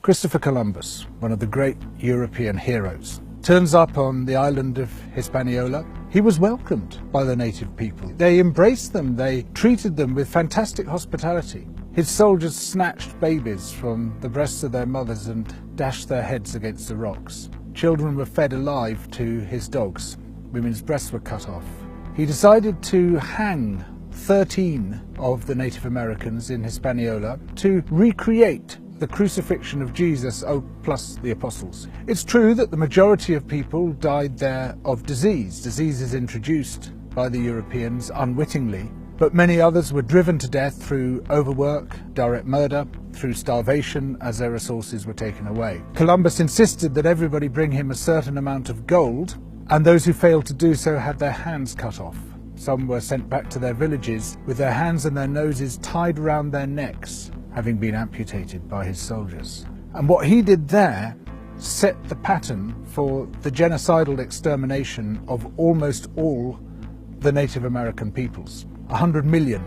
Christopher Columbus, one of the great European heroes, turns up on the island of Hispaniola. He was welcomed by the native people. They embraced them, they treated them with fantastic hospitality. His soldiers snatched babies from the breasts of their mothers and dashed their heads against the rocks. Children were fed alive to his dogs. Women's breasts were cut off. He decided to hang 13 of the Native Americans in Hispaniola to recreate the crucifixion of Jesus, plus the apostles. It's true that the majority of people died there of diseases introduced by the Europeans unwittingly, but many others were driven to death through overwork, direct murder, through starvation as their resources were taken away. Columbus insisted that everybody bring him a certain amount of gold, and those who failed to do so had their hands cut off. Some were sent back to their villages with their hands and their noses tied around their necks, having been amputated by his soldiers. And what he did there set the pattern for the genocidal extermination of almost all the Native American peoples. 100 million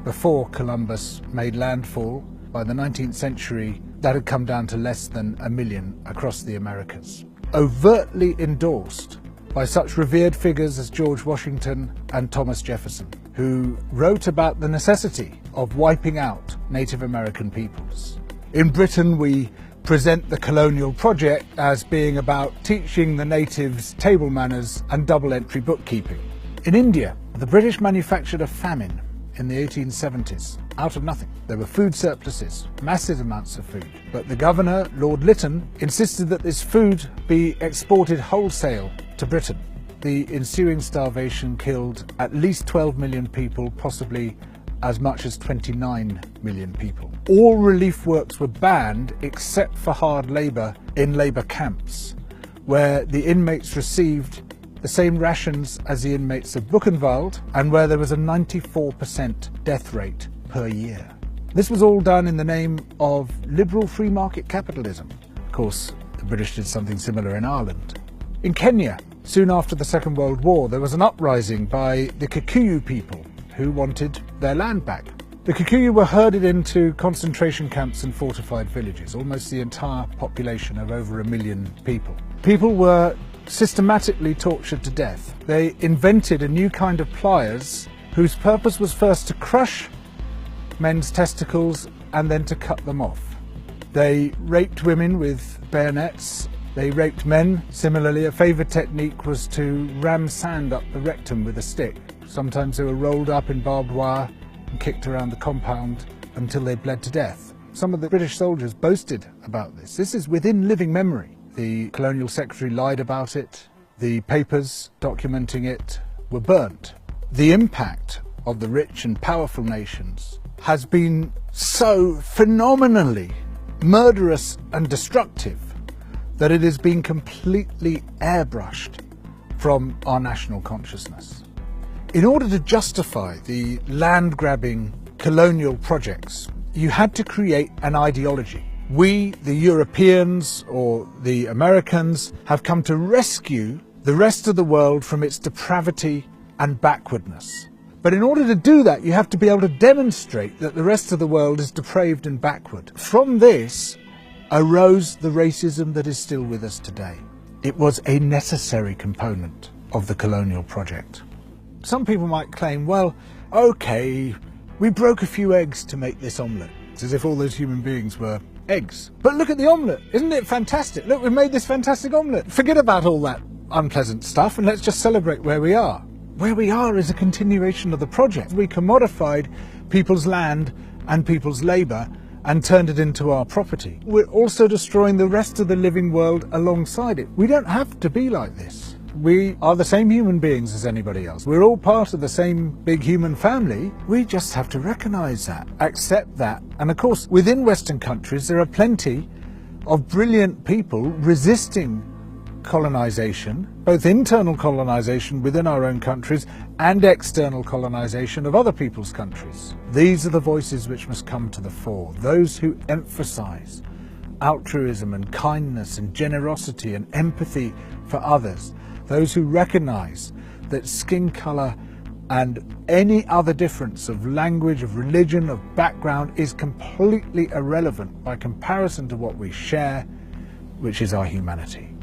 before Columbus made landfall. By the 19th century, that had come down to less than 1 million across the Americas. Overtly endorsed by such revered figures as George Washington and Thomas Jefferson, who wrote about the necessity of wiping out Native American peoples. In Britain, we present the colonial project as being about teaching the natives table manners and double-entry bookkeeping. In India, the British manufactured a famine in the 1870s, out of nothing. There were food surpluses, massive amounts of food, but the governor, Lord Lytton, insisted that this food be exported wholesale to Britain. The ensuing starvation killed at least 12 million people, possibly as much as 29 million people. All relief works were banned except for hard labour in labour camps, where the inmates received the same rations as the inmates of Buchenwald, and where there was a 94% death rate per year. This was all done in the name of liberal free market capitalism. Of course, the British did something similar in Ireland. In Kenya, soon after the Second World War, there was an uprising by the Kikuyu people who wanted their land back. The Kikuyu were herded into concentration camps and fortified villages, almost the entire population of over 1 million people. People were systematically tortured to death. They invented a new kind of pliers whose purpose was first to crush men's testicles and then to cut them off. They raped women with bayonets. They raped men. Similarly, a favoured technique was to ram sand up the rectum with a stick. Sometimes they were rolled up in barbed wire and kicked around the compound until they bled to death. Some of the British soldiers boasted about this. This is within living memory. The colonial secretary lied about it. The papers documenting it were burnt. The impact of the rich and powerful nations has been so phenomenally murderous and destructive that it has been completely airbrushed from our national consciousness. In order to justify the land-grabbing colonial projects, you had to create an ideology. We, the Europeans or the Americans, have come to rescue the rest of the world from its depravity and backwardness. But in order to do that, you have to be able to demonstrate that the rest of the world is depraved and backward. From this arose the racism that is still with us today. It was a necessary component of the colonial project. Some people might claim, well, okay, we broke a few eggs to make this omelette. It's as if all those human beings were eggs. But look at the omelette. Isn't it fantastic? Look, we made this fantastic omelette. Forget about all that unpleasant stuff and let's just celebrate where we are. Where we are is a continuation of the project. We commodified people's land and people's labour and turned it into our property. We're also destroying the rest of the living world alongside it. We don't have to be like this. We are the same human beings as anybody else. We're all part of the same big human family. We just have to recognise that, accept that. And of course, within Western countries, there are plenty of brilliant people resisting colonisation, both internal colonisation within our own countries and external colonisation of other people's countries. These are the voices which must come to the fore, those who emphasise altruism and kindness and generosity and empathy for others, those who recognise that skin colour And any other difference of language, of religion, of background is completely irrelevant by comparison to what we share, which is our humanity.